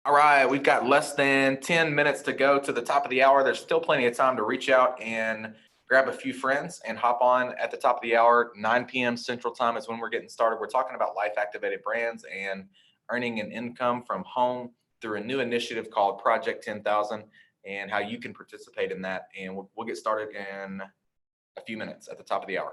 All right, we've got less than 10 minutes to go to the top of the hour. There's still plenty of time to reach out and grab a few friends and hop on at the top of the hour. 9 p.m. Central Time is when we're getting started. We're talking about life activated brands and earning an income from home through a new initiative called Project 10,000 and how you can participate in that. And we'll get started in a few minutes at the top of the hour.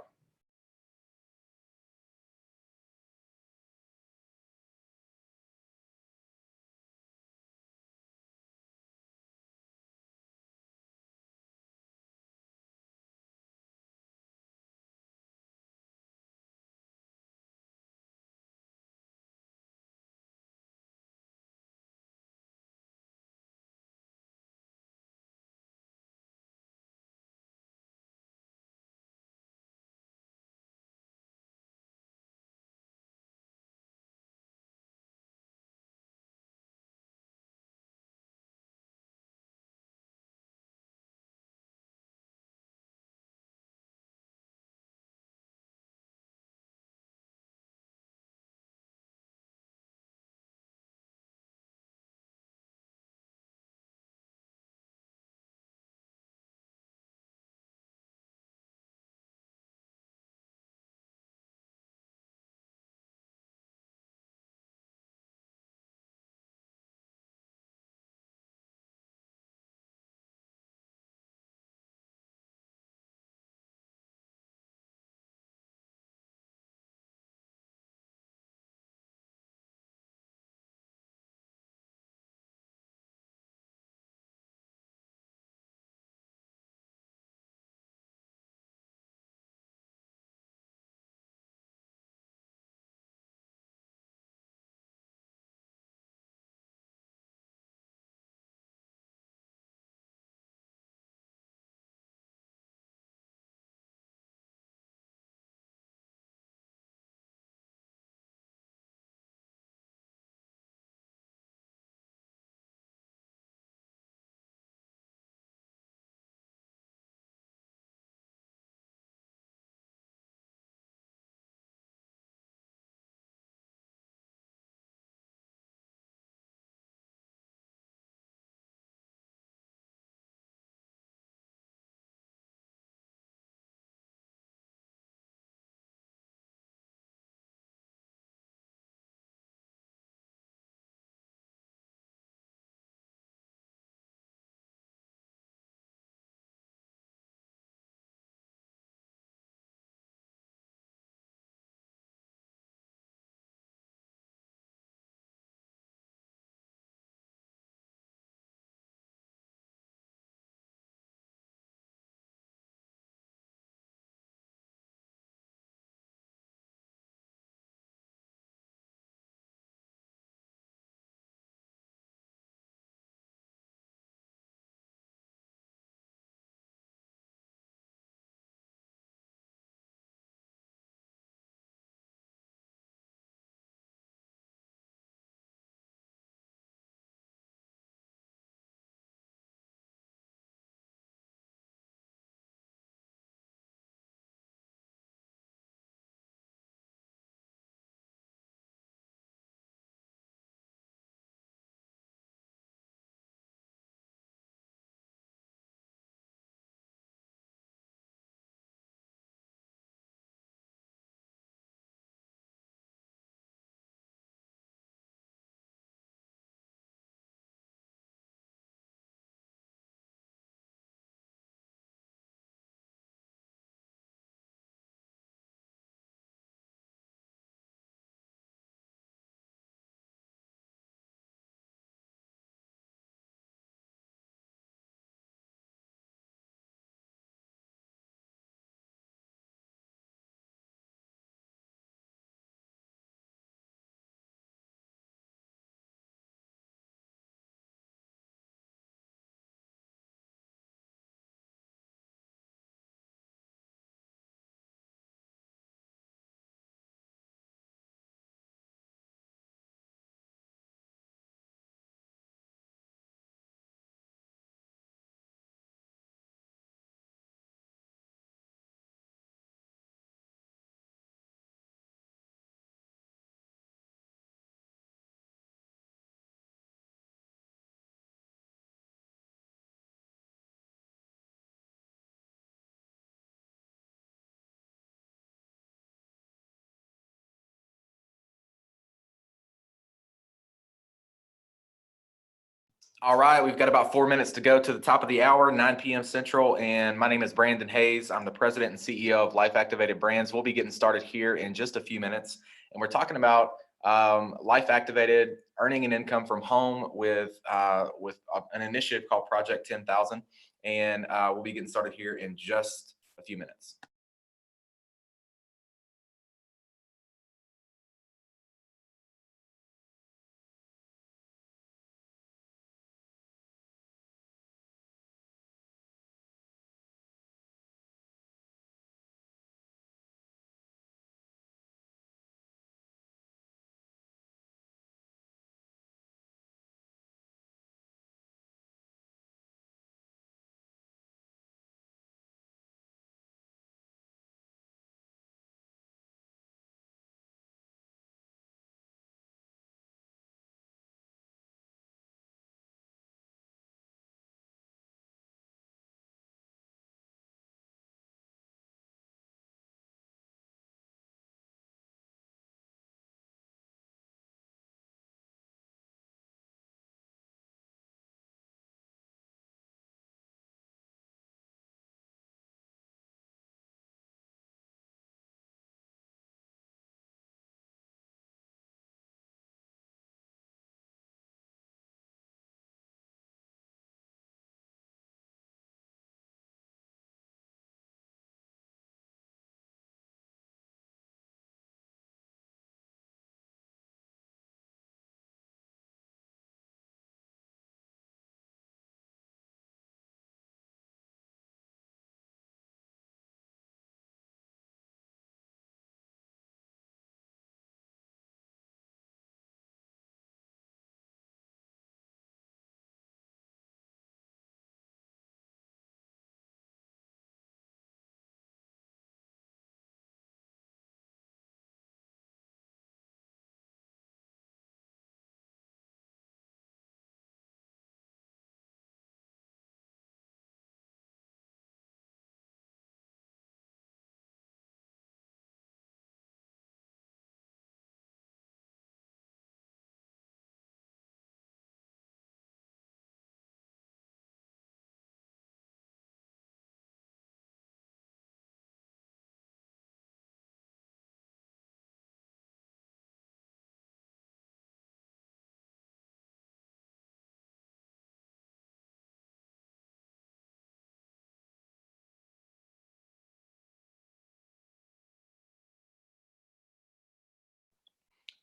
All right, we've got about 4 minutes to go to the top of the hour, 9 p.m. Central, and my name is Brandon Hayes. I'm the president and CEO of Life Activated Brands. We'll be getting started here in just a few minutes, and we're talking about Life Activated, earning an income from home with an initiative called Project 10,000, and we'll be getting started here in just a few minutes.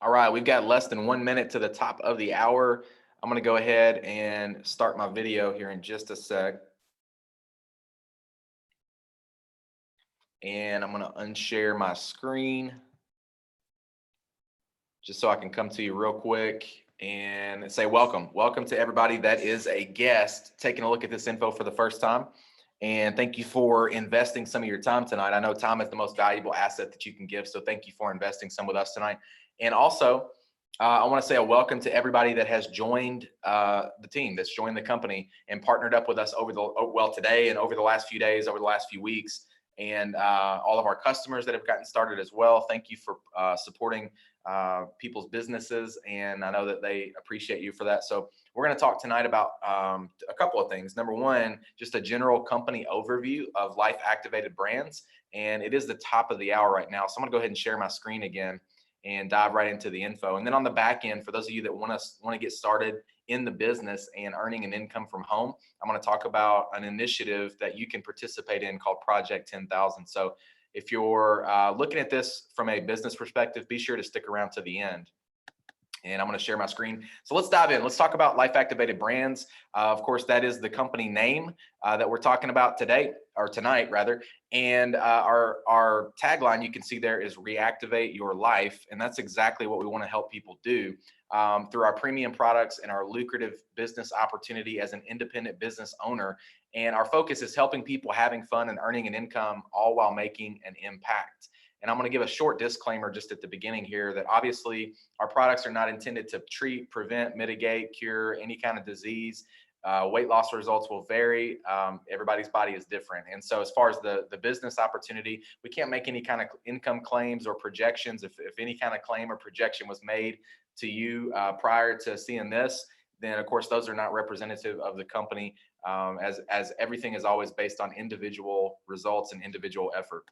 All right, we've got less than 1 minute to the top of the hour. I'm going to go ahead and start my video here in just a sec. And I'm going to unshare my screen just so I can come to you real quick and say welcome. Welcome to everybody that is a guest taking a look at this info for the first time. And thank you for investing some of your time tonight. I know time is the most valuable asset that you can give. So thank you for investing some with us tonight. And also, I want to say a welcome to everybody that has joined the team, that's joined the company and partnered up with us today and over the last few days, over the last few weeks, and all of our customers that have gotten started as well. Thank you for supporting people's businesses, and I know that they appreciate you for that. So we're going to talk tonight about a couple of things. Number one, just a general company overview of Life Activated Brands, and it is the top of the hour right now. So I'm going to go ahead and share my screen again and dive right into the info. And then on the back end, for those of you that want to get started in the business and earning an income from home, I'm going to talk about an initiative that you can participate in called Project 10,000. So if you're looking at this from a business perspective, be sure to stick around to the end. And I'm going to share my screen. So let's dive in. Let's talk about Life Activated Brands. Of course, that is the company name that we're talking about today, or tonight rather. And our tagline you can see there is reactivate your life. And that's exactly what we want to help people do through our premium products and our lucrative business opportunity as an independent business owner. And our focus is helping people having fun and earning an income, all while making an impact. And I'm going to give a short disclaimer just at the beginning here that obviously our products are not intended to treat, prevent, mitigate, cure any kind of disease. Weight loss results will vary. Everybody's body is different. And so as far as the business opportunity, we can't make any kind of income claims or projections. If any kind of claim or projection was made to you prior to seeing this, then of course those are not representative of the company, as everything is always based on individual results and individual effort.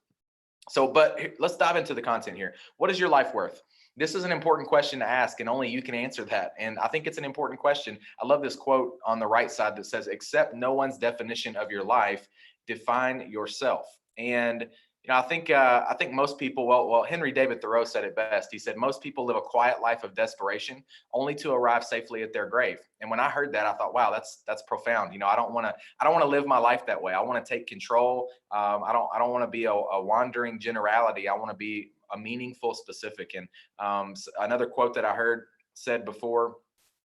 So, but let's dive into the content here. What is your life worth? This is an important question to ask, and only you can answer that. And I think it's an important question. I love this quote on the right side that says, "Accept no one's definition of your life. Define yourself." And I think most people. Well, Henry David Thoreau said it best. He said, "Most people live a quiet life of desperation, only to arrive safely at their grave." And when I heard that, I thought, "Wow, that's profound." I don't want to live my life that way. I want to take control. I don't want to be a wandering generality. I want to be a meaningful specific. And another quote that I heard said before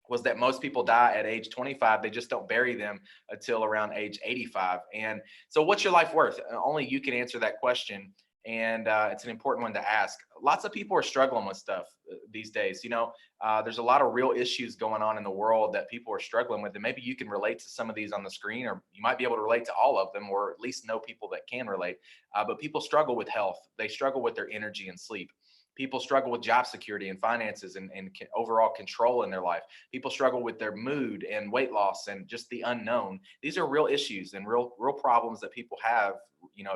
was that most people die at age 25. They just don't bury them until around age 85. And so what's your life worth? Only you can answer that question. And it's an important one to ask. Lots of people are struggling with stuff these days. There's a lot of real issues going on in the world that people are struggling with. And maybe you can relate to some of these on the screen, or you might be able to relate to all of them, or at least know people that can relate. But people struggle with health. They struggle with their energy and sleep. People struggle with job security and finances and overall control in their life. People struggle with their mood and weight loss and just the unknown. These are real issues and real problems that people have,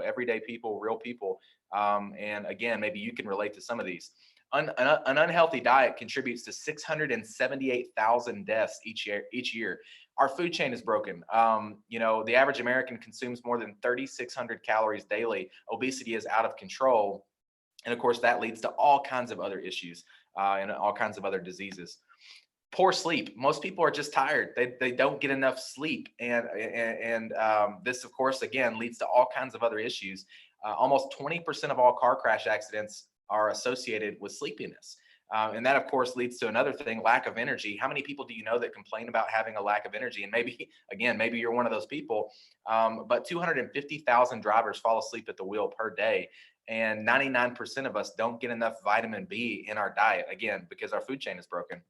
everyday people, real people. And again, maybe you can relate to some of these. An unhealthy diet contributes to 678,000 deaths each year. Our food chain is broken. The average American consumes more than 3,600 calories daily. Obesity is out of control. And of course, that leads to all kinds of other issues and all kinds of other diseases. Poor sleep. Most people are just tired. They don't get enough sleep. And this, of course, again, leads to all kinds of other issues. Almost 20% of all car crash accidents are associated with sleepiness. And that, of course, leads to another thing, lack of energy. How many people do you know that complain about having a lack of energy? And maybe you're one of those people. But 250,000 drivers fall asleep at the wheel per day. And 99% of us don't get enough vitamin B in our diet, again, because our food chain is broken.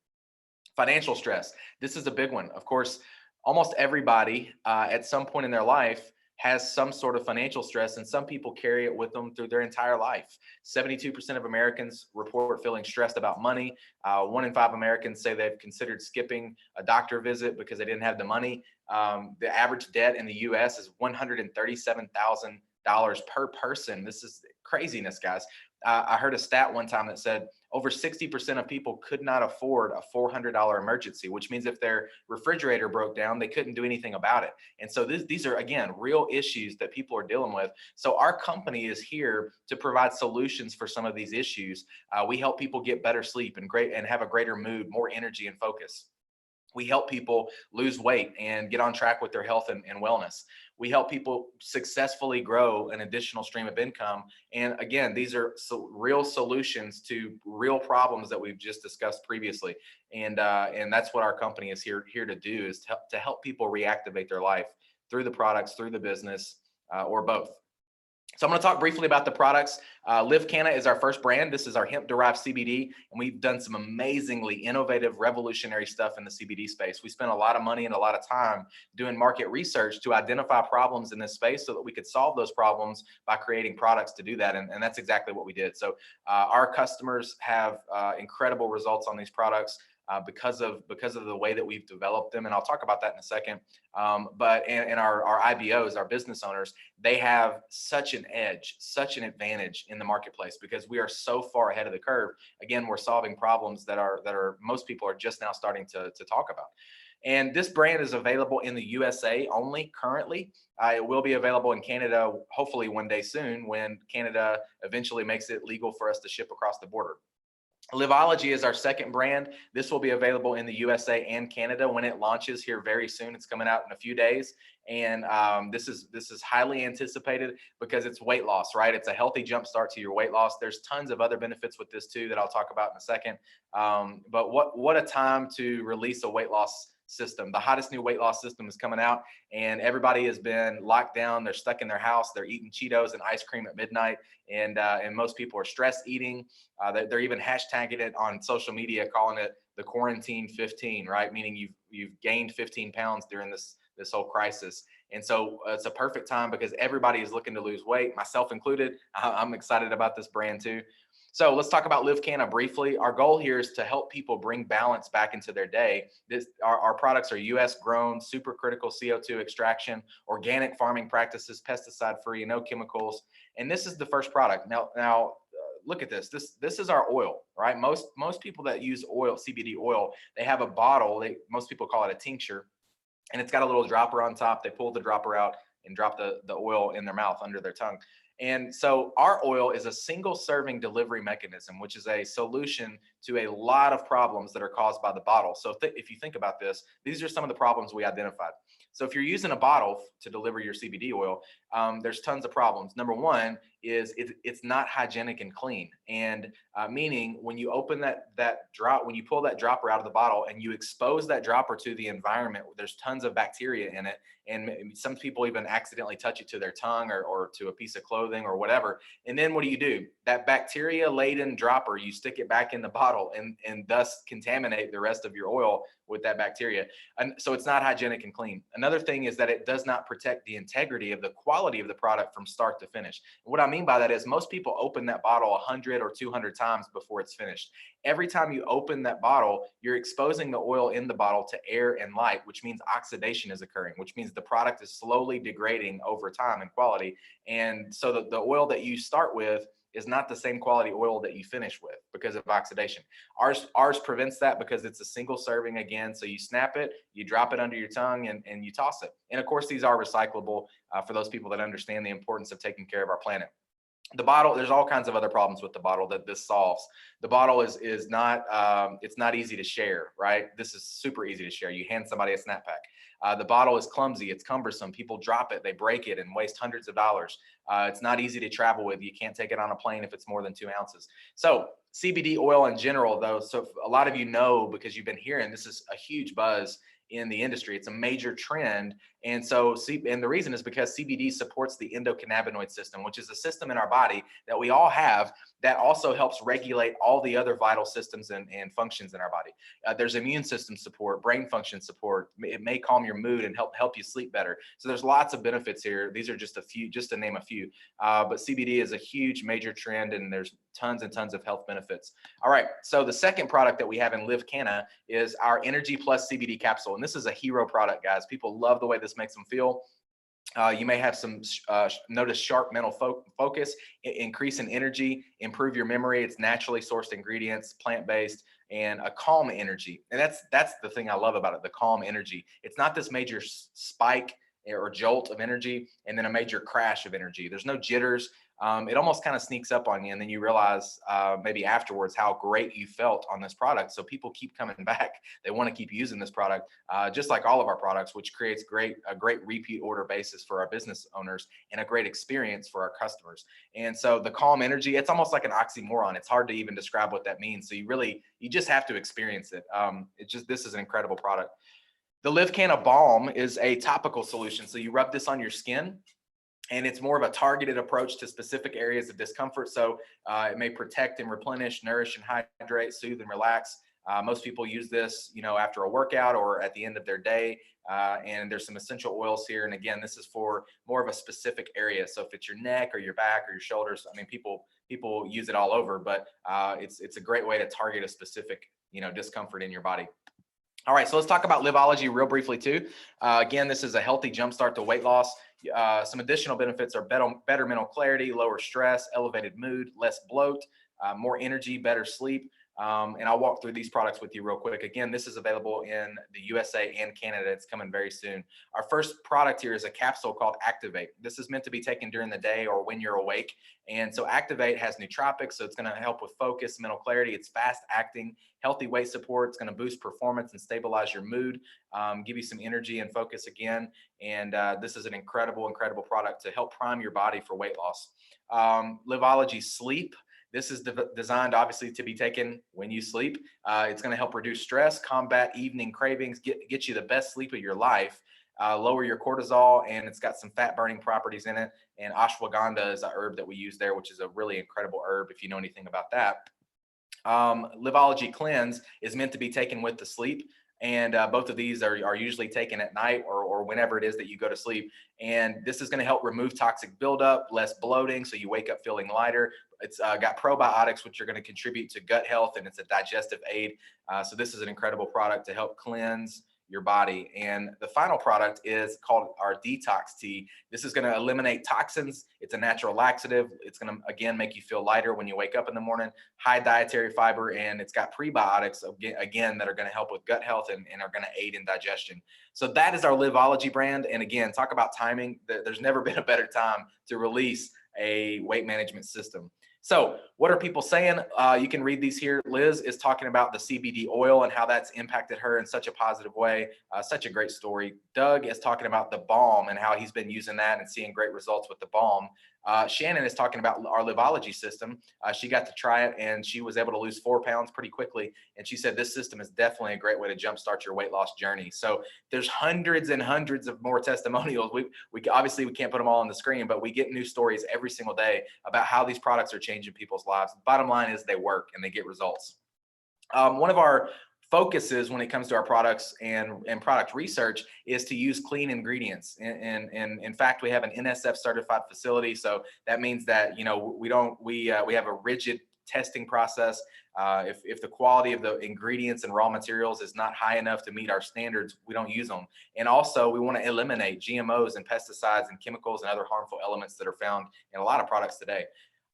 Financial stress. This is a big one. Of course, almost everybody at some point in their life has some sort of financial stress, and some people carry it with them through their entire life. 72% of Americans report feeling stressed about money. 1 in 5 Americans say they've considered skipping a doctor visit because they didn't have the money. The average debt in the U.S. is $137,000 per person. This is craziness, guys. I heard a stat one time that said over 60% of people could not afford a $400 emergency, which means if their refrigerator broke down, they couldn't do anything about it. And so these are, again, real issues that people are dealing with. So our company is here to provide solutions for some of these issues. We help people get better sleep and have a greater mood, more energy and focus. We help people lose weight and get on track with their health and wellness. We help people successfully grow an additional stream of income. And again, these are real solutions to real problems that we've just discussed previously. And that's what our company is here to do, is to help people reactivate their life through the products, through the business, or both. So I'm going to talk briefly about the products. Live Canna is our first brand. This is our hemp-derived CBD, and we've done some amazingly innovative, revolutionary stuff in the CBD space. We spent a lot of money and a lot of time doing market research to identify problems in this space so that we could solve those problems by creating products to do that, and that's exactly what we did. So our customers have incredible results on these products. Because of the way that we've developed them, and I'll talk about that in a second. But our IBOs, our business owners, they have such an edge, such an advantage in the marketplace because we are so far ahead of the curve. Again, we're solving problems that are most people are just now starting to talk about. And this brand is available in the USA only currently. It will be available in Canada, hopefully one day soon, when Canada eventually makes it legal for us to ship across the border. Liveology is our second brand. This will be available in the USA and Canada when it launches here very soon. It's coming out in a few days. And this is highly anticipated because it's weight loss, right? It's a healthy jump start to your weight loss. There's tons of other benefits with this too that I'll talk about in a second. But what a time to release a weight loss system. The hottest new weight loss system is coming out, and everybody has been locked down. They're stuck in their house. They're eating Cheetos and ice cream at midnight, and most people are stress eating. They're even hashtagging it on social media, calling it the quarantine 15, right? Meaning you've gained 15 pounds during this whole crisis. And so it's a perfect time because everybody is looking to lose weight, myself included. I'm excited about this brand too. So let's talk about Live Canna briefly. Our goal here is to help people bring balance back into their day. Our products are US grown, supercritical CO2 extraction, organic farming practices, pesticide free, no chemicals. And this is the first product. Now, look at this. This is our oil, right? Most people that use oil, CBD oil, they have a bottle. Most people call it a tincture, and it's got a little dropper on top. They pull the dropper out and drop the oil in their mouth under their tongue. And so our oil is a single serving delivery mechanism, which is a solution to a lot of problems that are caused by the bottle. So if you think about this, these are some of the problems we identified. So if you're using a bottle to deliver your CBD oil, there's tons of problems. Number one is it's not hygienic and clean. And meaning when you open that drop, when you pull that dropper out of the bottle and you expose that dropper to the environment, there's tons of bacteria in it. And some people even accidentally touch it to their tongue or to a piece of clothing or whatever. And then what do? That bacteria laden dropper, you stick it back in the bottle and thus contaminate the rest of your oil with that bacteria. And so it's not hygienic and clean. Another thing is that it does not protect the integrity of the quality of the product from start to finish. And what I mean by that is most people open that bottle 100 or 200 times before it's finished. Every time you open that bottle, you're exposing the oil in the bottle to air and light, which means oxidation is occurring, which means the product is slowly degrading over time in quality. And so the oil that you start with is not the same quality oil that you finish with because of oxidation. Ours prevents that because it's a single serving again. So you snap it, you drop it under your tongue and you toss it. And of course, these are recyclable for those people that understand the importance of taking care of our planet. The bottle, there's all kinds of other problems with the bottle that this solves. The bottle is not, it's not easy to share, right? This is super easy to share. You hand somebody a snap pack. The bottle is clumsy, it's cumbersome. People drop it, they break it and waste hundreds of dollars. It's not easy to travel with. You can't take it on a plane if it's more than 2 ounces. So CBD oil in general though, so a lot of you know, because you've been hearing, this is a huge buzz in the industry. It's a major trend. And so, and the reason is because CBD supports the endocannabinoid system, which is a system in our body that we all have that also helps regulate all the other vital systems and functions in our body. There's immune system support, brain function support. It may calm your mood and help you sleep better. So there's lots of benefits here. These are just a few, just to name a few. But CBD is a huge major trend and there's tons and tons of health benefits. All right, so the second product that we have in Live Canna is our Energy Plus CBD capsule. And this is a hero product, guys. People love the way this makes them feel. You may have some notice sharp mental focus, increase in energy, improve your memory. It's naturally sourced ingredients, plant-based, and a calm energy. And that's the thing I love about it, the calm energy. It's not this major spike or jolt of energy and then a major crash of energy. There's no jitters. It almost kind of sneaks up on you, and then you realize maybe afterwards how great you felt on this product. So people keep coming back. They want to keep using this product, just like all of our products, which creates a great repeat order basis for our business owners and a great experience for our customers. And so the calm energy, it's almost like an oxymoron. It's hard to even describe what that means. So you just have to experience it. This is an incredible product. The Live Canna Balm is a topical solution. So you rub this on your skin, and it's more of a targeted approach to specific areas of discomfort. So it may protect and replenish, nourish and hydrate, soothe and relax. Most people use this, after a workout or at the end of their day. And there's some essential oils here. And again, this is for more of a specific area. So if it's your neck or your back or your shoulders, I mean, people use it all over, but it's a great way to target a specific, discomfort in your body. All right, so let's talk about Liveology real briefly too. Again, this is a healthy jumpstart to weight loss. Some additional benefits are better mental clarity, lower stress, elevated mood, less bloat, more energy, better sleep. And I'll walk through these products with you real quick. Again, this is available in the USA and Canada. It's coming very soon. Our first product here is a capsule called Activate. This is meant to be taken during the day or when you're awake. And so Activate has nootropics, so it's going to help with focus, mental clarity. It's fast acting, healthy weight support. It's going to boost performance and stabilize your mood, give you some energy and focus again. And this is an incredible product to help prime your body for weight loss. Liveology Sleep. This is designed obviously to be taken when you sleep. It's going to help reduce stress, combat evening cravings, get you the best sleep of your life, lower your cortisol, and it's got some fat burning properties in it. And ashwagandha is a herb that we use there, which is a really incredible herb if you know anything about that. Liveology Cleanse is meant to be taken with the sleep. And both of these are usually taken at night or whenever it is that you go to sleep. And this is going to help remove toxic buildup, less bloating, so you wake up feeling lighter. It's got probiotics, which are going to contribute to gut health, and it's a digestive aid. So this is an incredible product to help cleanse your body. And the final product is called our detox tea. This is going to eliminate toxins. It's a natural laxative. It's going to, again, make you feel lighter when you wake up in the morning. High dietary fiber, and it's got prebiotics, again, that are going to help with gut health and are going to aid in digestion. So that is our Liveology brand. And again, talk about timing. There's never been a better time to release a weight management system. So what are people saying? You can read these here. Liz is talking about the CBD oil and how that's impacted her in such a positive way. Such a great story. Doug is talking about the balm and how he's been using that and seeing great results with the balm. Shannon is talking about our Liveology system. She got to try it and she was able to lose 4 pounds pretty quickly. And she said this system is definitely a great way to jumpstart your weight loss journey. So there's hundreds and hundreds of more testimonials. We obviously we can't put them all on the screen, but we get new stories every single day about how these products are changing people's lives. Bottom line is they work and they get results. One of our focuses when it comes to our products and product research is to use clean ingredients. And in fact, we have an NSF certified facility. So that means that, we have a rigid testing process. If the quality of the ingredients and raw materials is not high enough to meet our standards, we don't use them. And also we want to eliminate GMOs and pesticides and chemicals and other harmful elements that are found in a lot of products today.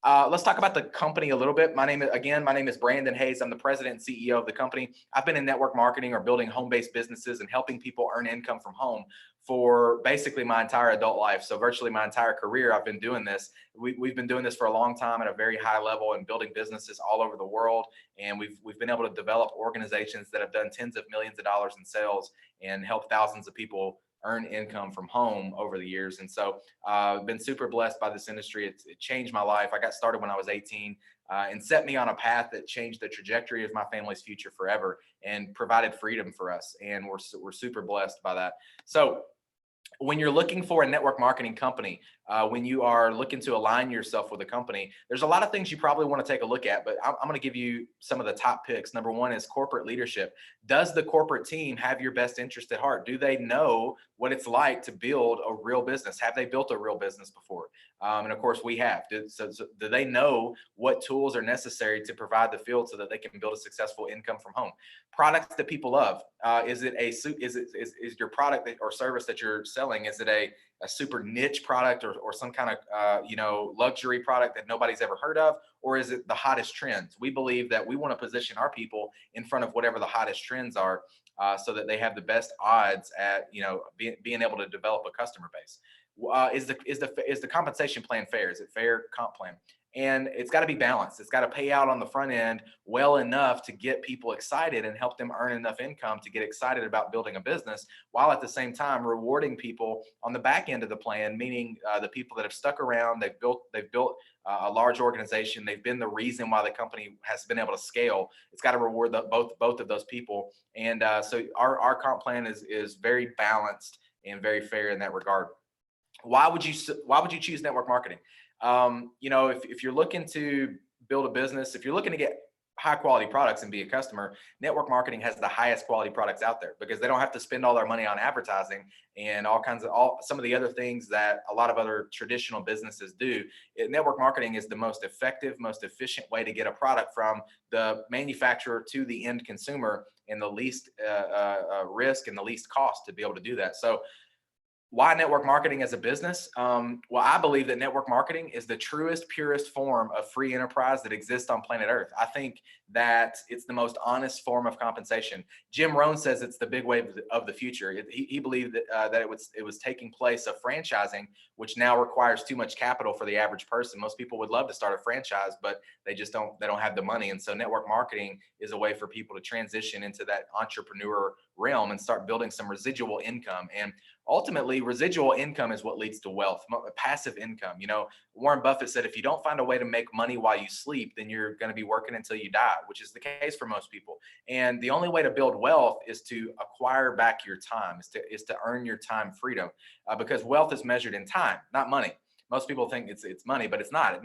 Let's talk about the company a little bit. My name is Brandon Hayes. I'm the president and CEO of the company. I've been in network marketing or building home-based businesses and helping people earn income from home for basically my entire adult life. So virtually my entire career, I've been doing this. We've been doing this for a long time at a very high level and building businesses all over the world. And we've been able to develop organizations that have done tens of millions of dollars in sales and help thousands of people earn income from home over the years. And so I've been super blessed by this industry. It changed my life. I got started when I was 18 and set me on a path that changed the trajectory of my family's future forever and provided freedom for us. And we're super blessed by that. So when you're looking for a network marketing company, when you are looking to align yourself with a company, there's a lot of things you probably want to take a look at, but I'm going to give you some of the top picks. Number one is corporate leadership. Does the corporate team have your best interest at heart? Do they know what it's like to build a real business? Have they built a real business before? And of course we have. So do they know what tools are necessary to provide the field so that they can build a successful income from home? Products that people love. Is your product or service that you're selling, is it a super niche product or some kind of luxury product that nobody's ever heard of, or is it the hottest trends? We believe that we want to position our people in front of whatever the hottest trends are, so that they have the best odds at being able to develop a customer base. Is the compensation plan fair? Is it fair comp plan? And it's got to be balanced. It's got to pay out on the front end well enough to get people excited and help them earn enough income to get excited about building a business, while at the same time rewarding people on the back end of the plan, meaning the people that have stuck around, they've built a large organization, they've been the reason why the company has been able to scale. It's got to reward both of those people. And so our comp plan is very balanced and very fair in that regard. Why would you choose network marketing? If you're looking to build a business, if you're looking to get high quality products and be a customer, network marketing has the highest quality products out there because they don't have to spend all their money on advertising and some of the other things that a lot of other traditional businesses do. Network marketing is the most effective, most efficient way to get a product from the manufacturer to the end consumer in the least risk and the least cost to be able to do that. So why network marketing as a business? Well, I believe that network marketing is the truest, purest form of free enterprise that exists on planet Earth. I think that it's the most honest form of compensation. Jim Rohn says it's the big wave of the future. He believed that it was taking place of franchising, which now requires too much capital for the average person. Most people would love to start a franchise, but they don't have the money. And so network marketing is a way for people to transition into that entrepreneur realm and start building some residual income. And ultimately, residual income is what leads to wealth, passive income. Warren Buffett said, if you don't find a way to make money while you sleep, then you're going to be working until you die, which is the case for most people. And the only way to build wealth is to acquire back your time, is to earn your time freedom, because wealth is measured in time, not money. Most people think it's money, but it's not.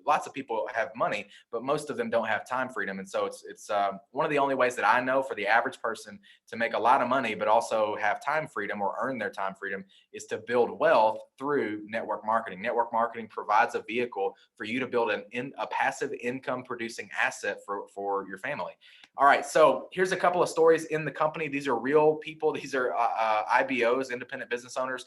lots of people have money, but most of them don't have time freedom. And so it's one of the only ways that I know for the average person to make a lot of money, but also have time freedom or earn their time freedom, is to build wealth through network marketing. Network marketing provides a vehicle for you to build a passive income producing asset for your family. All right, so here's a couple of stories in the company. These are real people. These are IBOs, independent business owners.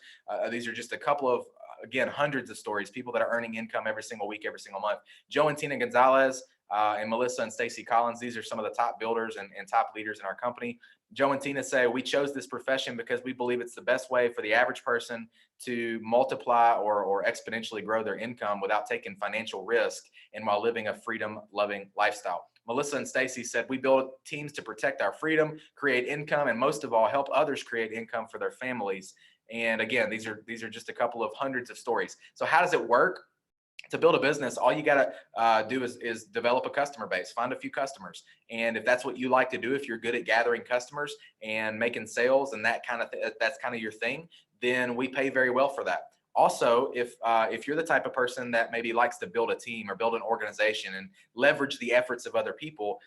These are just a couple of, again, hundreds of stories, people that are earning income every single week, every single month. Joe and Tina Gonzalez and Melissa and Stacy Collins, these are some of the top builders and top leaders in our company. Joe and Tina say, we chose this profession because we believe it's the best way for the average person to multiply or exponentially grow their income without taking financial risk and while living a freedom-loving lifestyle. Melissa and Stacy said, we build teams to protect our freedom, create income, and most of all, help others create income for their families. And again, these are just a couple of hundreds of stories. So how does it work? To build a business, all you got to do is develop a customer base, find a few customers. And if that's what you like to do, if you're good at gathering customers and making sales and that kind of that's kind of your thing, then we pay very well for that. Also, if you're the type of person that maybe likes to build a team or build an organization and leverage the efforts of other people,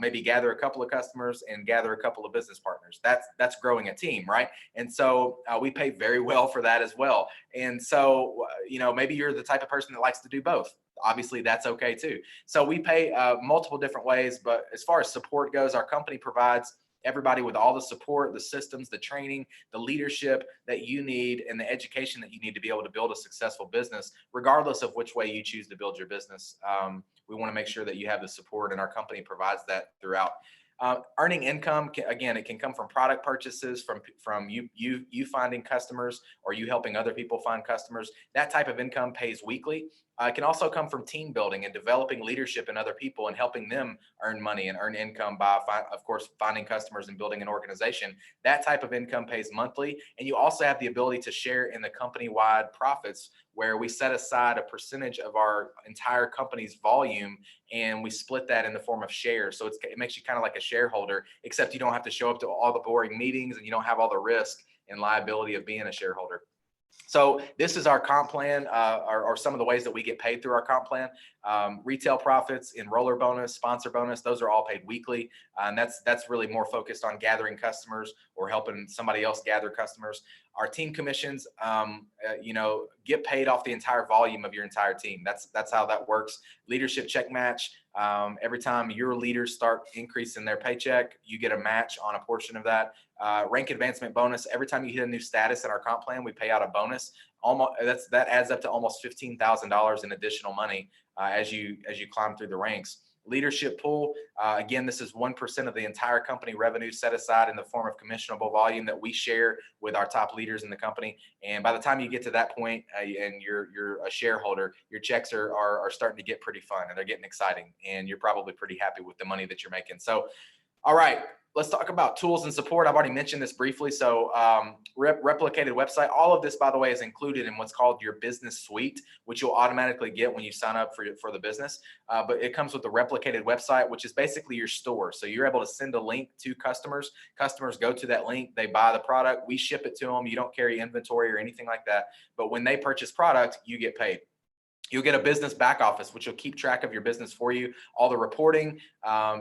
maybe gather a couple of customers and gather a couple of business partners, that's growing a team, right? And so we pay very well for that as well. And so, maybe you're the type of person that likes to do both. Obviously, that's okay too. So we pay multiple different ways, but as far as support goes, our company provides everybody with all the support, the systems, the training, the leadership that you need, and the education that you need to be able to build a successful business, regardless of which way you choose to build your business. We want to make sure that you have the support, and our company provides that throughout. Earning income, again, it can come from product purchases, from you finding customers, or you helping other people find customers. That type of income pays weekly. It can also come from team building and developing leadership in other people and helping them earn money and earn income by, of course, finding customers and building an organization. That type of income pays monthly. And you also have the ability to share in the company-wide profits, where we set aside a percentage of our entire company's volume and we split that in the form of shares. So it makes you kind of like a shareholder, except you don't have to show up to all the boring meetings and you don't have all the risk and liability of being a shareholder. So this is our comp plan, or some of the ways that we get paid through our comp plan. Retail profits, enroller bonus, sponsor bonus, those are all paid weekly. And that's really more focused on gathering customers or helping somebody else gather customers. Our team commissions, get paid off the entire volume of your entire team. That's how that works. Leadership check match. Every time your leaders start increasing their paycheck, you get a match on a portion of that. Rank advancement bonus. Every time you hit a new status in our comp plan, we pay out a bonus. That adds up to almost $15,000 in additional money as you climb through the ranks. Leadership pool. Again, this is 1% of the entire company revenue set aside in the form of commissionable volume that we share with our top leaders in the company. And by the time you get to that point and you're a shareholder, your checks are starting to get pretty fun and they're getting exciting. And you're probably pretty happy with the money that you're making. So, all right, let's talk about tools and support. I've already mentioned this briefly. So replicated website, all of this, by the way, is included in what's called your business suite, which you'll automatically get when you sign up for the business. But it comes with the replicated website, which is basically your store. So you're able to send a link to customers. Customers go to that link, they buy the product, we ship it to them. You don't carry inventory or anything like that. But when they purchase product, you get paid. You'll get a business back office, which will keep track of your business for you. All the reporting,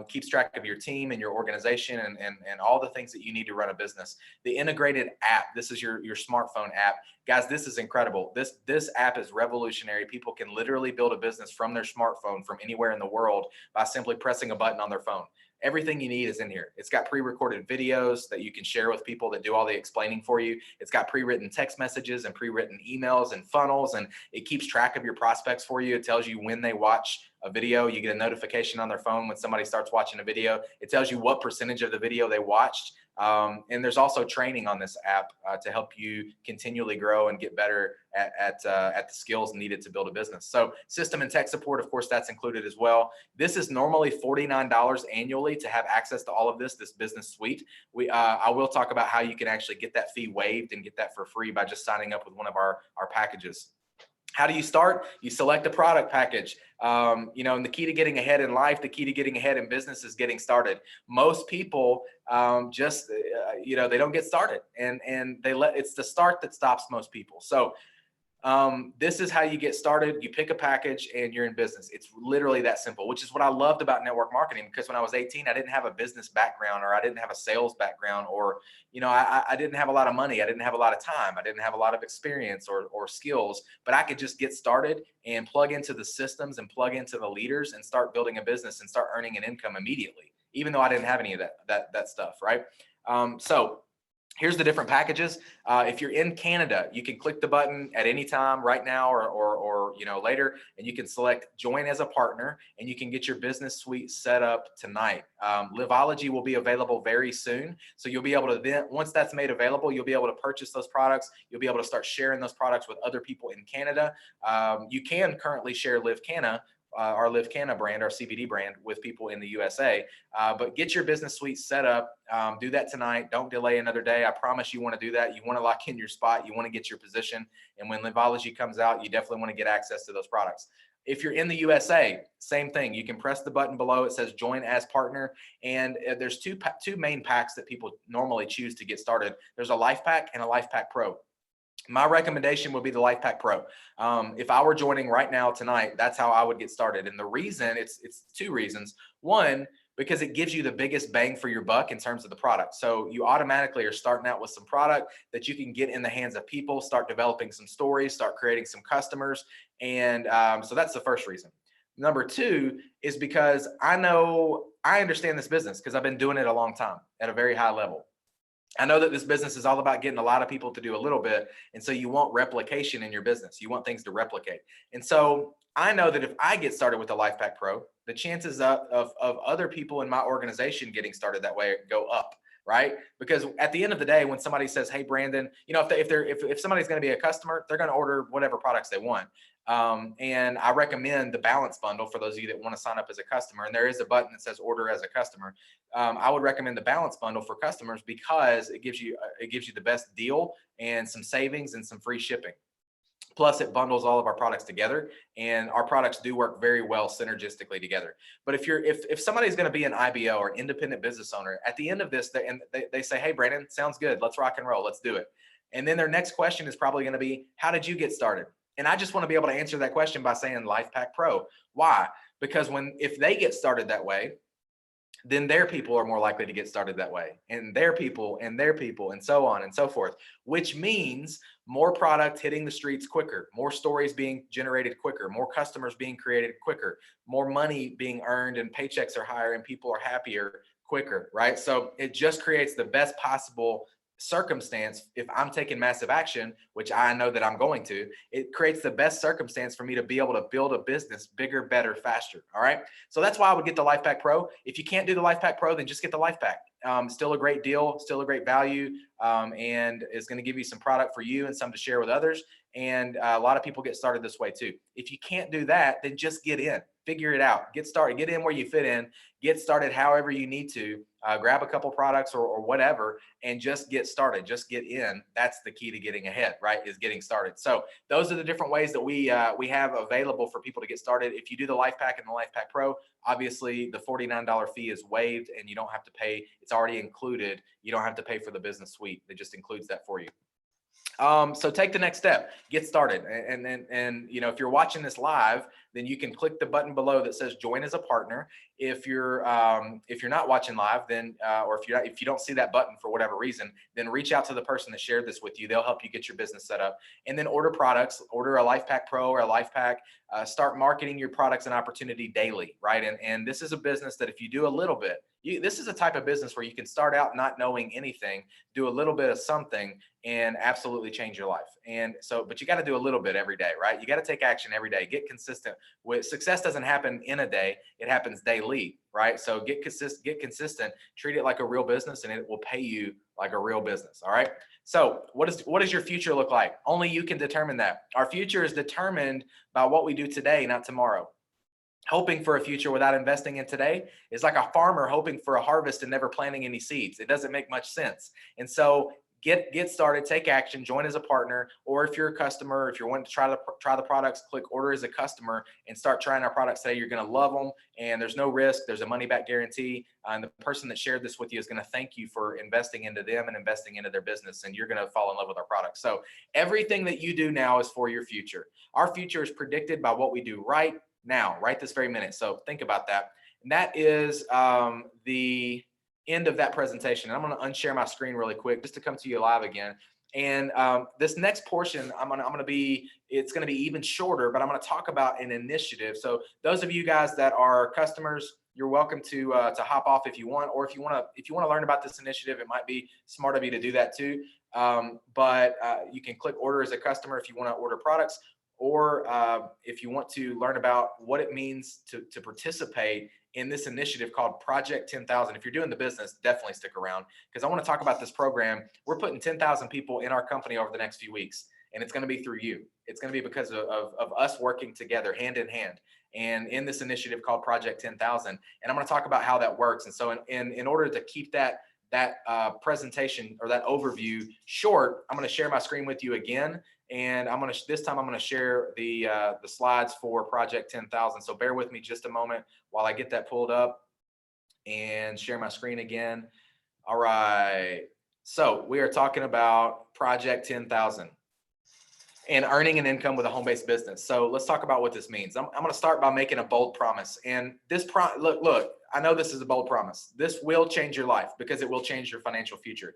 keeps track of your team and your organization and all the things that you need to run a business. The integrated app, this is your smartphone app. Guys, this is incredible. This app is revolutionary. People can literally build a business from their smartphone from anywhere in the world by simply pressing a button on their phone. Everything you need is in here. It's got pre-recorded videos that you can share with people that do all the explaining for you. It's got pre-written text messages and pre-written emails and funnels, and it keeps track of your prospects for you. It tells you when they watch a video. You get a notification on their phone when somebody starts watching a video. It tells you what percentage of the video they watched. And there's also training on this app to help you continually grow and get better at the skills needed to build a business. So system and tech support, of course, that's included as well. This is normally $49 annually to have access to all of this business suite. I will talk about how you can actually get that fee waived and get that for free by just signing up with one of our packages. How do you start? You select a product package. And the key to getting ahead in life, the key to getting ahead in business is getting started. Most people they don't get started, and it's the start that stops most people. So This is how you get started. You pick a package and you're in business. It's literally that simple, which is what I loved about network marketing, because when I was 18, I didn't have a business background, or I didn't have a sales background, or, I didn't have a lot of money. I didn't have a lot of time. I didn't have a lot of experience or skills, but I could just get started and plug into the systems and plug into the leaders and start building a business and start earning an income immediately, even though I didn't have any of that stuff. Right. So here's the different packages. If you're in Canada, you can click the button at any time right now or later, and you can select join as a partner, and you can get your business suite set up tonight. Liveology will be available very soon. So you'll be able to then, once that's made available, you'll be able to purchase those products. You'll be able to start sharing those products with other people in Canada. You can currently share LiveCanna, our LiveCanna brand, our CBD brand, with people in the USA. But get your business suite set up. Do that tonight. Don't delay another day. I promise you want to do that. You want to lock in your spot. You want to get your position. And when Liveology comes out, you definitely want to get access to those products. If you're in the USA, same thing. You can press the button below. It says join as partner. And there's two main packs that people normally choose to get started. There's a Life Pack and a Life Pack Pro. My recommendation would be the Life Pack Pro. If I were joining right now tonight, that's how I would get started. And the reason, it's two reasons. One, because it gives you the biggest bang for your buck in terms of the product. So you automatically are starting out with some product that you can get in the hands of people, start developing some stories, start creating some customers. And so that's the first reason. Number two is because I understand this business because I've been doing it a long time at a very high level. I know that this business is all about getting a lot of people to do a little bit. And so you want replication in your business. You want things to replicate. And so I know that if I get started with the Life Pack Pro, the chances of other people in my organization getting started that way go up, right? Because at the end of the day, when somebody says, "Hey, Brandon," if somebody's going to be a customer, they're going to order whatever products they want. And I recommend the Balance Bundle for those of you that want to sign up as a customer. And there is a button that says order as a customer. I would recommend the Balance Bundle for customers because it gives you the best deal and some savings and some free shipping. Plus, it bundles all of our products together, and our products do work very well synergistically together. But if somebody's going to be an IBO or independent business owner, at the end of this, they say, "Hey, Brandon, sounds good. Let's rock and roll. Let's do it." And then their next question is probably going to be, "How did you get started?" And I just want to be able to answer that question by saying Life Pack Pro. Why? Because if they get started that way, then their people are more likely to get started that way, and their people, and so on and so forth, which means more product hitting the streets quicker, more stories being generated quicker, more customers being created quicker, more money being earned, and paychecks are higher and people are happier quicker, right? So it just creates the best possible circumstance. If I'm taking massive action, which I know that I'm going to, it creates the best circumstance for me to be able to build a business bigger, better, faster. All right. So that's why I would get the Life Pack Pro. If you can't do the Life Pack Pro, then just get the Life Pack. Still a great deal, still a great value, and it's going to give you some product for you and some to share with others. And a lot of people get started this way too. If you can't do that, then just get in, figure it out, get started, get in where you fit in, get started however you need to, grab a couple products or whatever, and just get started, just get in. That's the key to getting ahead, right? Is getting started. So those are the different ways that we have available for people to get started. If you do the Life Pack and the Life Pack Pro, obviously the $49 fee is waived and you don't have to pay. It's already included. You don't have to pay for the business suite. It just includes that for you. So take the next step, get started. And if you're watching this live, then you can click the button below that says join as a partner. If you're not watching live, then or if you don't see that button for whatever reason, then reach out to the person that shared this with you. They'll help you get your business set up, and then order products, order a Life Pack Pro or a Life Pack. Start marketing your products and opportunity daily, right? And this is a business that if you do a little bit, this is a type of business where you can start out not knowing anything, do a little bit of something, and absolutely change your life. And so, but you got to do a little bit every day, right? You got to take action every day. Get consistent. With success doesn't happen in a day; it happens daily, right? So get consistent. Treat it like a real business, and it will pay you like a real business. All right. So what does your future look like? Only you can determine that. Our future is determined by what we do today, not tomorrow. Hoping for a future without investing in today is like a farmer hoping for a harvest and never planting any seeds. It doesn't make much sense. And so get started, take action, join as a partner, or if you're a customer, if you're wanting to try the products, click order as a customer and start trying our products today. You're going to love them, and there's no risk. There's a money back guarantee, and the person that shared this with you is going to thank you for investing into them and investing into their business, and you're going to fall in love with our products. So everything that you do now is for your future. Our future is predicted by what we do right now, right this very minute. So think about that. And that is the end of that presentation. And I'm going to unshare my screen really quick just to come to you live again. And this next portion, it's going to be even shorter, but I'm going to talk about an initiative. So those of you guys that are customers, you're welcome to hop off if you want, or if you want to learn about this initiative, it might be smart of you to do that too. But you can click order as a customer if you want to order products, or if you want to learn about what it means to participate in this initiative called Project 10,000. If you're doing the business, definitely stick around, because I want to talk about this program. We're putting 10,000 people in our company over the next few weeks, and it's going to be through you. It's going to be because of us working together hand in hand and in this initiative called Project 10,000. And I'm going to talk about how that works. And so in order to keep that presentation or that overview short, I'm going to share my screen with you again. And this time I'm going to share the slides for Project 10,000. So bear with me just a moment while I get that pulled up and share my screen again. All right. So we are talking about Project 10,000 and earning an income with a home-based business. So let's talk about what this means. I'm going to start by making a bold promise. And this look, I know this is a bold promise. This will change your life because it will change your financial future.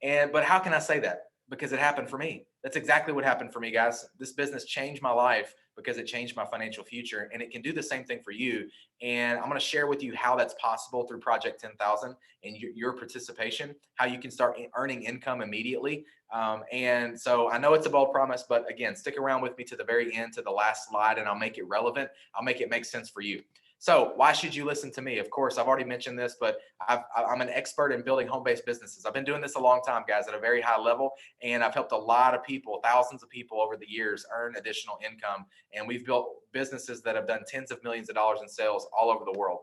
But how can I say that? Because it happened for me. That's exactly what happened for me, guys. This business changed my life because it changed my financial future, and it can do the same thing for you. And I'm going to share with you how that's possible through Project 10,000 and your participation, how you can start earning income immediately. And so I know it's a bold promise, but again, stick around with me to the very end, to the last slide, and I'll make it relevant. I'll make it make sense for you. So why should you listen to me? Of course, I've already mentioned this, but I'm an expert in building home-based businesses. I've been doing this a long time, guys, at a very high level, and I've helped a lot of people, thousands of people over the years, earn additional income. And we've built businesses that have done tens of millions of dollars in sales all over the world.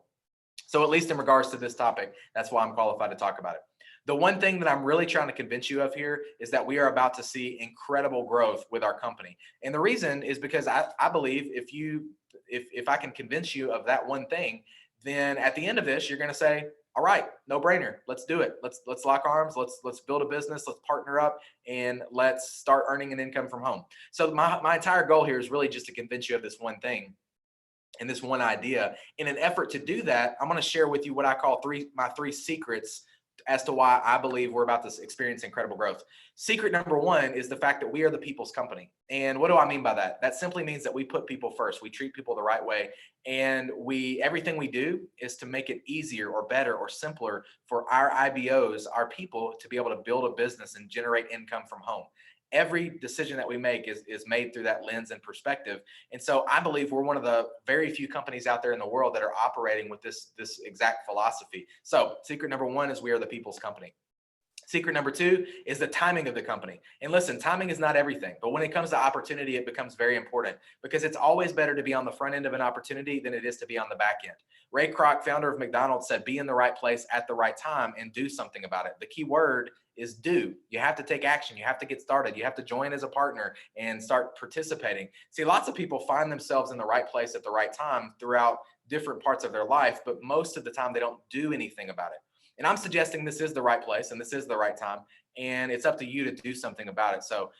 So at least in regards to this topic, that's why I'm qualified to talk about it. The one thing that I'm really trying to convince you of here is that we are about to see incredible growth with our company. And the reason is because I believe if I can convince you of that one thing, then at the end of this, you're going to say, all right, no brainer. Let's do it. Let's lock arms. Let's build a business. Let's partner up and let's start earning an income from home. So my entire goal here is really just to convince you of this one thing and this one idea. In an effort to do that, I'm going to share with you what I call my three secrets as to why I believe we're about to experience incredible growth. Secret number one is the fact that we are the people's company. And what do I mean by that? That simply means that we put people first. We treat people the right way. And everything we do is to make it easier or better or simpler for our IBOs, our people, to be able to build a business and generate income from home. Every decision that we make is made through that lens and perspective. And so I believe we're one of the very few companies out there in the world that are operating with this exact philosophy. So secret number one is we are the people's company. Secret number two is the timing of the company. And listen, timing is not everything, but when it comes to opportunity, it becomes very important because it's always better to be on the front end of an opportunity than it is to be on the back end. Ray Kroc, founder of McDonald's, said, be in the right place at the right time and do something about it. The key word is do. You have to take action. You have to get started. You have to join as a partner and start participating. See, lots of people find themselves in the right place at the right time throughout different parts of their life, but most of the time they don't do anything about it. And I'm suggesting this is the right place and this is the right time, and it's up to you to do something about it. So,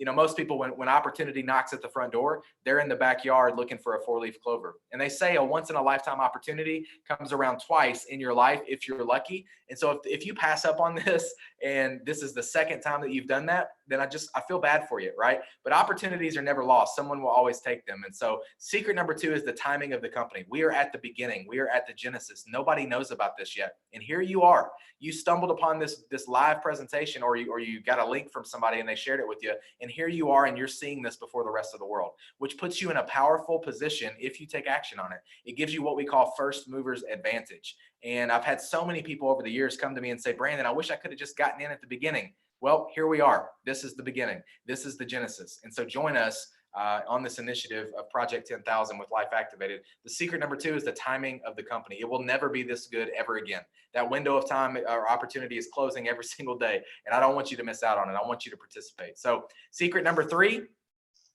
most people, when opportunity knocks at the front door, they're in the backyard looking for a 4-leaf clover. And they say a once in a lifetime opportunity comes around twice in your life if you're lucky. And so if you pass up on this and this is the second time that you've done that, then I feel bad for you, right? But opportunities are never lost. Someone will always take them. And so secret number two is the timing of the company. We are at the beginning. We are at the genesis. Nobody knows about this yet. And here you are. You stumbled upon this live presentation, or you got a link from somebody and they shared it with you. And here you are, and you're seeing this before the rest of the world, which puts you in a powerful position if you take action on it. It gives you what we call first movers advantage. And I've had so many people over the years come to me and say, Brandon, I wish I could have just gotten in at the beginning. Well, here we are. This is the beginning. This is the genesis. And so join us on this initiative of Project 10,000 with Life Activated. The secret number 2 is the timing of the company. It will never be this good ever again. That window of time or opportunity is closing every single day, and I don't want you to miss out on it. I want you to participate. So secret number 3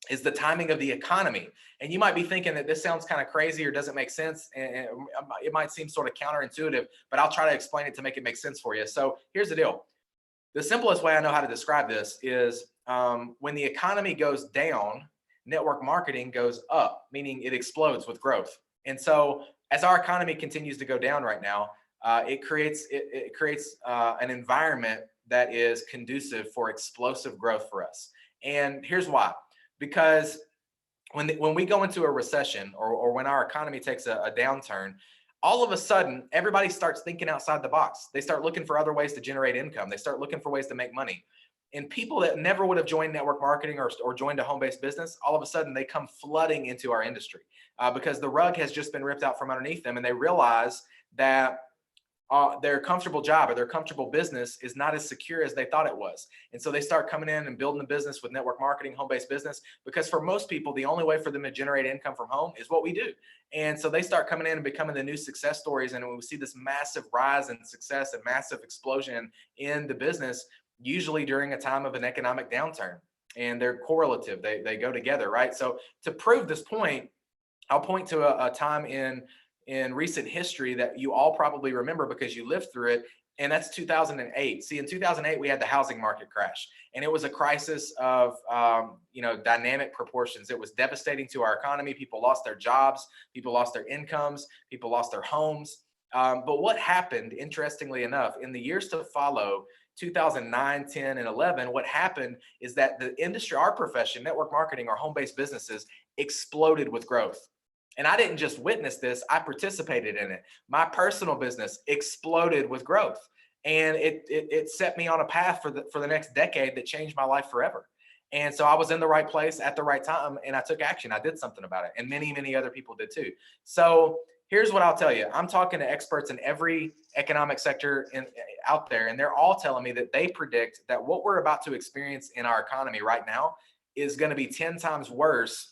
is the timing of the economy. And you might be thinking that this sounds kind of crazy or doesn't make sense, and it might seem sort of counterintuitive, but I'll try to explain it to make it make sense for you. So here's the deal. The simplest way I know how to describe this is when the economy goes down, network marketing goes up, meaning it explodes with growth. And so as our economy continues to go down right now, it creates an environment that is conducive for explosive growth for us. And here's why. Because when we go into a recession or when our economy takes a downturn, all of a sudden, everybody starts thinking outside the box. They start looking for other ways to generate income. They start looking for ways to make money. And people that never would have joined network marketing or joined a home-based business, all of a sudden they come flooding into our industry because the rug has just been ripped out from underneath them, and they realize that their comfortable job or their comfortable business is not as secure as they thought it was. And so they start coming in and building a business with network marketing, home-based business, because for most people, the only way for them to generate income from home is what we do. And so they start coming in and becoming the new success stories. And we see this massive rise in success and massive explosion in the business, usually during a time of an economic downturn. And they're correlative, they go together, right? So to prove this point, I'll point to a time in recent history that you all probably remember because you lived through it, and that's 2008. See, in 2008, we had the housing market crash, and it was a crisis of dynamic proportions. It was devastating to our economy. People lost their jobs, people lost their incomes, people lost their homes. But what happened, interestingly enough, in the years to follow, 2009, 10, and 11, what happened is that the industry, our profession, network marketing, or home-based businesses, exploded with growth. And I didn't just witness this, I participated in it. My personal business exploded with growth. And it set me on a path for the next decade that changed my life forever. And so I was in the right place at the right time, and I took action. I did something about it. And many, many other people did too. So here's what I'll tell you. I'm talking to experts in every economic sector out there, and they're all telling me that they predict that what we're about to experience in our economy right now is going to be 10 times worse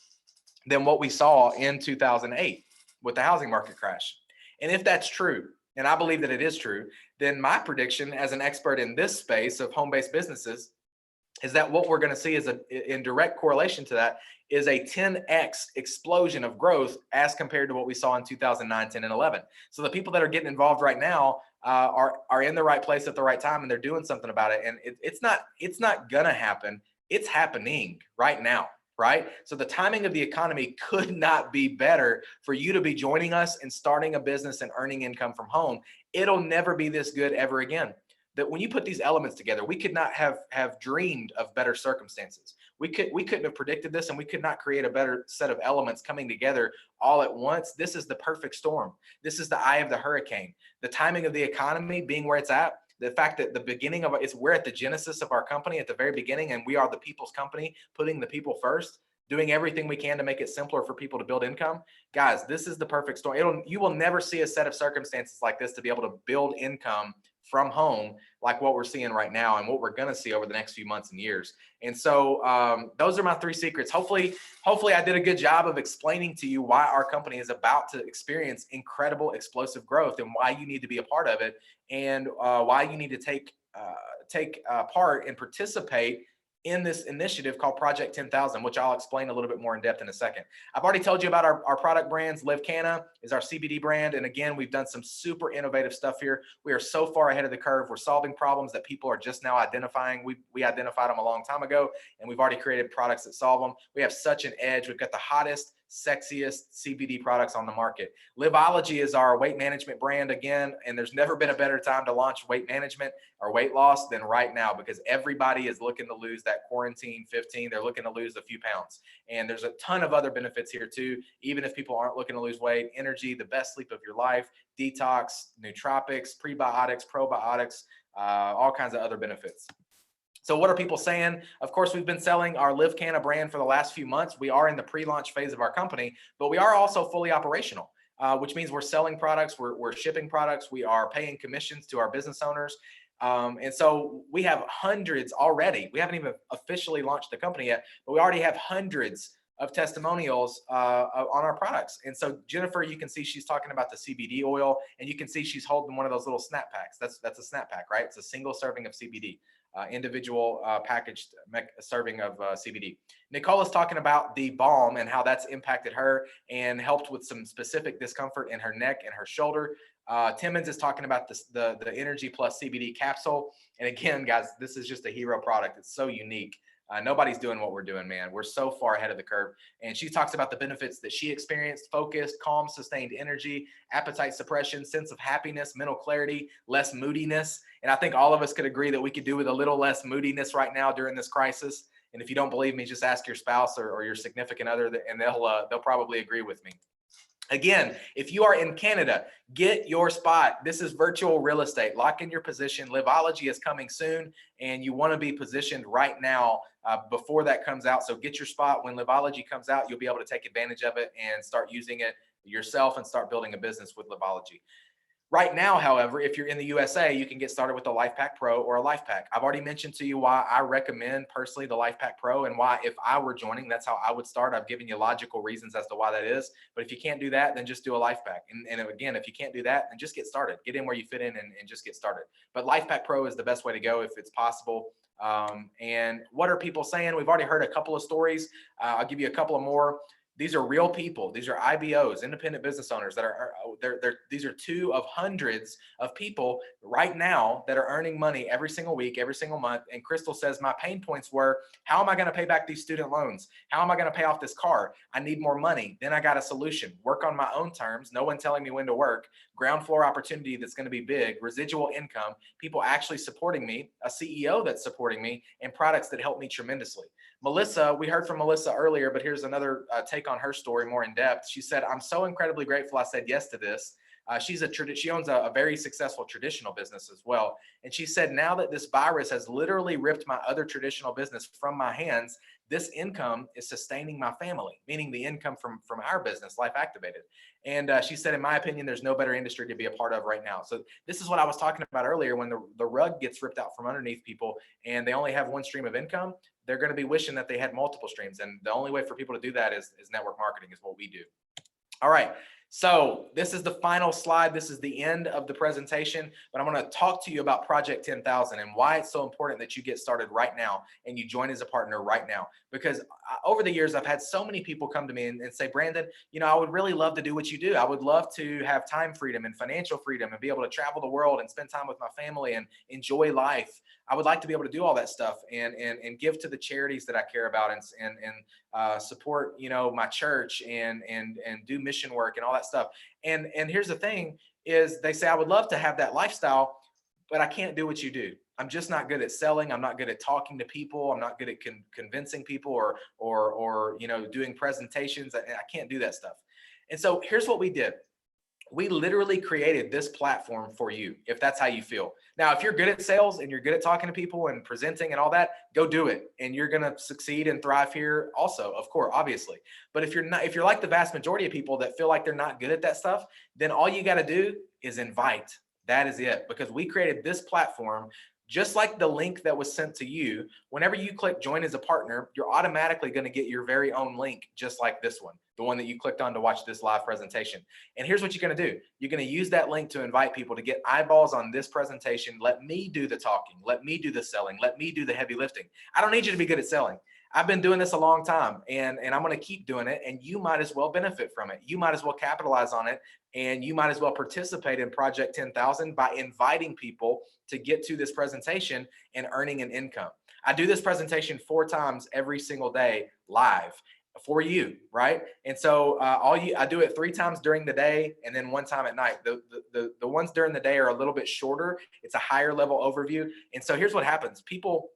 than what we saw in 2008 with the housing market crash. And if that's true, and I believe that it is true, then my prediction as an expert in this space of home-based businesses is that what we're going to see is in direct correlation to that is a 10x explosion of growth as compared to what we saw in 2009, 10, and 11. So the people that are getting involved right now are in the right place at the right time, and they're doing something about it. And it's not gonna happen. It's happening right now. Right? So the timing of the economy could not be better for you to be joining us and starting a business and earning income from home. It'll never be this good ever again. That when you put these elements together, we could not have dreamed of better circumstances. We couldn't have predicted this, and we could not create a better set of elements coming together all at once. This is the perfect storm. This is the eye of the hurricane. The timing of the economy being where it's at, the fact that the beginning of it, we're at the genesis of our company at the very beginning, and we are the people's company, putting the people first, doing everything we can to make it simpler for people to build income. Guys, this is the perfect storm. You will never see a set of circumstances like this to be able to build income from home like what we're seeing right now and what we're going to see over the next few months and years. And so those are my 3 secrets. Hopefully I did a good job of explaining to you why our company is about to experience incredible explosive growth and why you need to be a part of it, and why you need to take part and participate in this initiative called Project 10,000, which I'll explain a little bit more in depth in a second. I've already told you about our product brands. LiveCanna is our CBD brand. And again, we've done some super innovative stuff here. We are so far ahead of the curve. We're solving problems that people are just now identifying. We identified them a long time ago, and we've already created products that solve them. We have such an edge. We've got the hottest, sexiest CBD products on the market. Liveology is our weight management brand again, and there's never been a better time to launch weight management or weight loss than right now, because everybody is looking to lose that quarantine 15. They're looking to lose a few pounds, and there's a ton of other benefits here too. Even if people aren't looking to lose weight, energy, the best sleep of your life, detox, nootropics, prebiotics, probiotics, all kinds of other benefits. So what are people saying? Of course, we've been selling our LiveCanna brand for the last few months. We are in the pre-launch phase of our company, but we are also fully operational, which means we're selling products, we're shipping products, we are paying commissions to our business owners. And so we have hundreds already. We haven't even officially launched the company yet, but we already have hundreds of testimonials on our products. And so Jennifer, you can see she's talking about the CBD oil, and you can see she's holding one of those little snap packs. That's a snap pack, right? It's a single serving of CBD, individual packaged serving of CBD. Nicole is talking about the balm and how that's impacted her and helped with some specific discomfort in her neck and her shoulder. Timmons is talking about the Energy Plus CBD capsule. And again, guys, this is just a hero product. It's so unique. Nobody's doing what we're doing, man. We're so far ahead of the curve. And she talks about the benefits that she experienced: focused, calm, sustained energy, appetite suppression, sense of happiness, mental clarity, less moodiness. And I think all of us could agree that we could do with a little less moodiness right now during this crisis. And if you don't believe me, just ask your spouse or your significant other, and they'll probably agree with me. Again, if you are in Canada, get your spot. This is virtual real estate. Lock in your position. Liveology is coming soon, and you want to be positioned right now before that comes out. So get your spot. When Liveology comes out, you'll be able to take advantage of it and start using it yourself and start building a business with Liveology. Right now, however, if you're in the USA, you can get started with a Life Pack Pro or a Life Pack. I've already mentioned to you why I recommend personally the Life Pack Pro, and why, if I were joining, that's how I would start. I've given you logical reasons as to why that is. But if you can't do that, then just do a Life Pack. And again, if you can't do that, then just get started. Get in where you fit in and just get started. But Life Pack Pro is the best way to go if it's possible. And what are people saying? We've already heard a couple of stories. I'll give you a couple of more. These are real people. These are IBOs, independent business owners, that are these are two of hundreds of people right now that are earning money every single week, every single month. And Crystal says, my pain points were, how am I going to pay back these student loans? How am I going to pay off this car? I need more money. Then I got a solution: work on my own terms, no one telling me when to work, ground floor opportunity that's going to be big, residual income, people actually supporting me, a CEO that's supporting me, and products that help me tremendously. Melissa, we heard from Melissa earlier, but here's another take on her story more in depth. She said, I'm so incredibly grateful I said yes to this. She owns a very successful traditional business as well. And she said, now that this virus has literally ripped my other traditional business from my hands, this income is sustaining my family, meaning the income from our business, Life Activated. And she said, in my opinion, there's no better industry to be a part of right now. So this is what I was talking about earlier. When the rug gets ripped out from underneath people and they only have one stream of income, they're going to be wishing that they had multiple streams. And the only way for people to do that is network marketing, is what we do. All right. So this is the final slide. This is the end of the presentation, but I'm going to talk to you about Project 10,000 and why it's so important that you get started right now and you join as a partner right now. Because over the years, I've had so many people come to me and say, Brandon, I would really love to do what you do. I would love to have time freedom and financial freedom and be able to travel the world and spend time with my family and enjoy life. I would like to be able to do all that stuff and give to the charities that I care about and support, my church and do mission work and all that stuff. And here's the thing is, they say, I would love to have that lifestyle, but I can't do what you do. I'm just not good at selling. I'm not good at talking to people. I'm not good at convincing people or doing presentations. I can't do that stuff. And so here's what we did. We literally created this platform for you, if that's how you feel. Now, if you're good at sales and you're good at talking to people and presenting and all that, go do it. And you're going to succeed and thrive here also, of course, obviously. But if you're like the vast majority of people that feel like they're not good at that stuff, then all you got to do is invite. That is it. Because we created this platform, just like the link that was sent to you. Whenever you click join as a partner, you're automatically going to get your very own link, just like this one, the one that you clicked on to watch this live presentation. And here's what you're going to do. You're going to use that link to invite people to get eyeballs on this presentation. Let me do the talking. Let me do the selling. Let me do the heavy lifting. I don't need you to be good at selling. I've been doing this a long time, and I'm going to keep doing it, and you might as well benefit from it. You might as well capitalize on it, and you might as well participate in Project 10,000 by inviting people to get to this presentation and earning an income. I do this presentation 4 times every single day live for you, right? And so I do it 3 times during the day and then 1 time at night. The ones during the day are a little bit shorter. It's a higher level overview. And so here's what happens. People,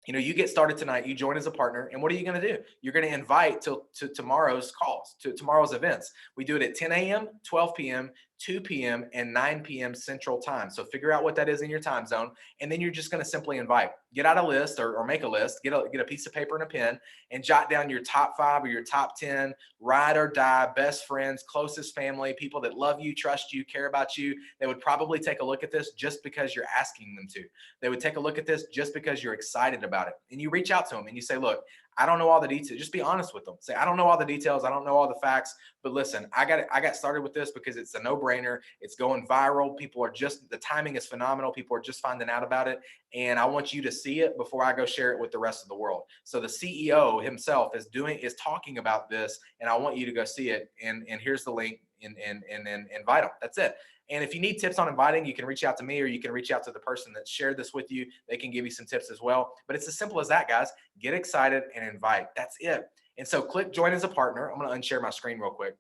you get started tonight, you join as a partner, and what are you going to do? You're going to invite to tomorrow's calls, to tomorrow's events. We do it at 10 a.m., 12 p.m., 2 p.m., and 9 p.m. Central Time. So figure out what that is in your time zone, and then you're just going to simply invite. Get out a list or make a list, get a piece of paper and a pen, and jot down your top 5 or your top 10 ride or die best friends, closest family, people that love you, trust you, care about you. They would probably take a look at this just because you're asking them to. They would take a look at this just because you're excited about it. And you reach out to them and you say, look, I don't know all the details. Just be honest with them. Say, I don't know all the details. I don't know all the facts, but listen, I got started with this because it's a no brainer. It's going viral. People are the timing is phenomenal. People are just finding out about it. And I want you to see it before I go share it with the rest of the world. So the CEO himself is talking about this, and I want you to go see it. And here's the link, and invite them. That's it. And if you need tips on inviting, you can reach out to me, or you can reach out to the person that shared this with you. They can give you some tips as well. But it's as simple as that, guys. Get excited and invite. That's it. And so click join as a partner. I'm going to unshare my screen real quick.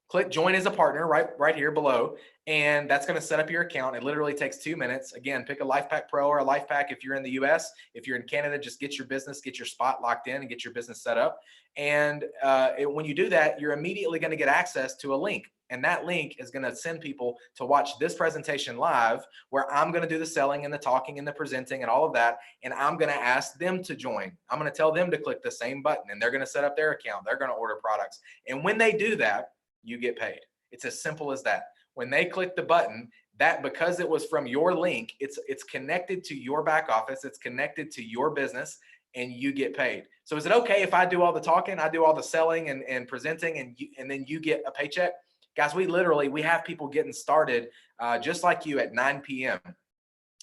Click join as a partner right here below, and that's going to set up your account. It literally takes 2 minutes. Again, pick a LifePack Pro or a LifePack if you're in the US. If you're in Canada, just get your spot locked in and get your business set up. And when you do that, you're immediately going to get access to a link. And that link is going to send people to watch this presentation live, where I'm going to do the selling and the talking and the presenting and all of that. And I'm going to ask them to join. I'm going to tell them to click the same button, and they're going to set up their account. They're going to order products. And when they do that, you get paid. It's as simple as that. When they click the button, that because it was from your link, it's connected to your back office, it's connected to your business, and you get paid. So is it okay if I do all the talking, I do all the selling and presenting, and then you get a paycheck? Guys, we have people getting started just like you at 9 p.m.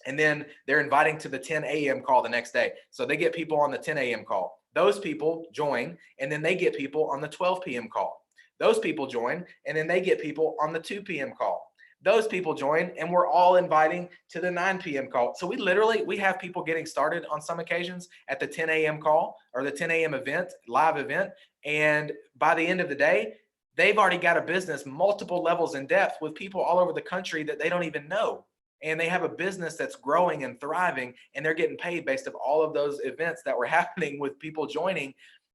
And then they're inviting to the 10 a.m. call the next day. So they get people on the 10 a.m. call. Those people join, and then they get people on the 12 p.m. call. Those people join, and then they get people on the 2 p.m. call. Those people join, and we're all inviting to the 9 p.m. call. So we have people getting started on some occasions at the 10 a.m. call or the 10 a.m. event, live event. And by the end of the day, they've already got a business multiple levels in depth with people all over the country that they don't even know. And they have a business that's growing and thriving, and they're getting paid based on all of those events that were happening with people joining.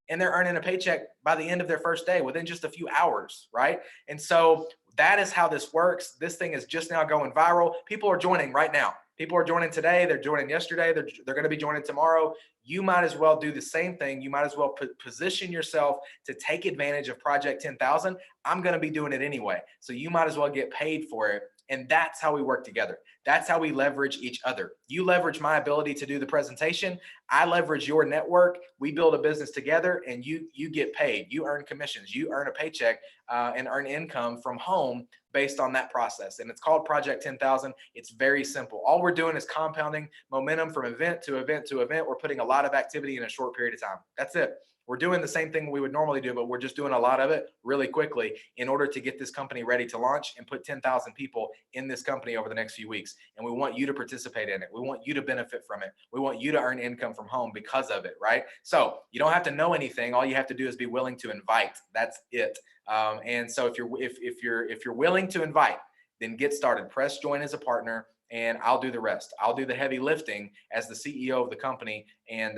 And they're earning a paycheck by the end of their first day within just a few hours, right? And so that is how this works. This thing is just now going viral. People are joining right now. People are joining today. They're joining yesterday. They're going to be joining tomorrow. You might as well do the same thing. You might as well position yourself to take advantage of Project 10,000. I'm going to be doing it anyway. So you might as well get paid for it. And that's how we work together. That's how we leverage each other. You leverage my ability to do the presentation. I leverage your network. We build a business together, and you get paid. You earn commissions. You earn a paycheck and earn income from home based on that process. And it's called Project 10,000. It's very simple. All we're doing is compounding momentum from event to event to event. We're putting a lot of activity in a short period of time. That's it. We're doing the same thing we would normally do, but we're just doing a lot of it really quickly in order to get this company ready to launch and put 10,000 people in this company over the next few weeks. And we want you to participate in it. We want you to benefit from it. We want you to earn income from home because of it, right? So you don't have to know anything. All you have to do is be willing to invite. That's it. And so if you're willing to invite, then get started. Press join as a partner, and I'll do the rest. I'll do the heavy lifting as the CEO of the company, and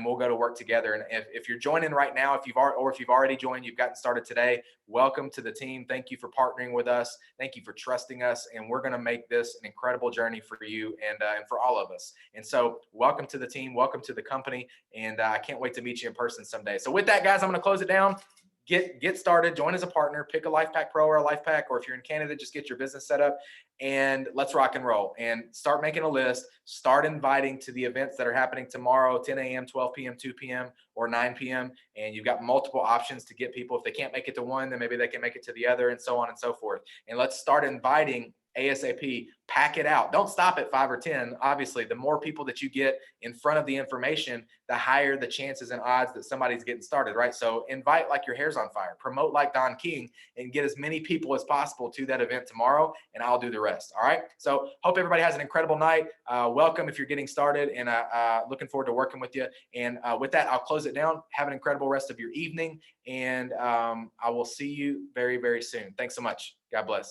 we'll go to work together. And if you're joining right now, if you've already joined, you've gotten started today, welcome to the team. Thank you for partnering with us. Thank you for trusting us, and we're going to make this an incredible journey for you and for all of us. And so, welcome to the team, welcome to the company, and I can't wait to meet you in person someday. So, with that, guys, I'm going to close it down. Get started, join as a partner, pick a LifePack Pro or a LifePack, or if you're in Canada, just get your business set up, and let's rock and roll and start making a list, start inviting to the events that are happening tomorrow, 10 a.m., 12 p.m., 2 p.m., or 9 p.m. And you've got multiple options to get people. If they can't make it to one, then maybe they can make it to the other, and so on and so forth. And let's start inviting ASAP. Pack it out. Don't stop at 5 or 10. Obviously, the more people that you get in front of the information, the higher the chances and odds that somebody's getting started, right? So invite like your hair's on fire, promote like Don King, and get as many people as possible to that event tomorrow, and I'll do the rest. All right. So hope everybody has an incredible night. Welcome if you're getting started, and looking forward to working with you. And with that, I'll close it down. Have an incredible rest of your evening, and I will see you very, very soon. Thanks so much. God bless.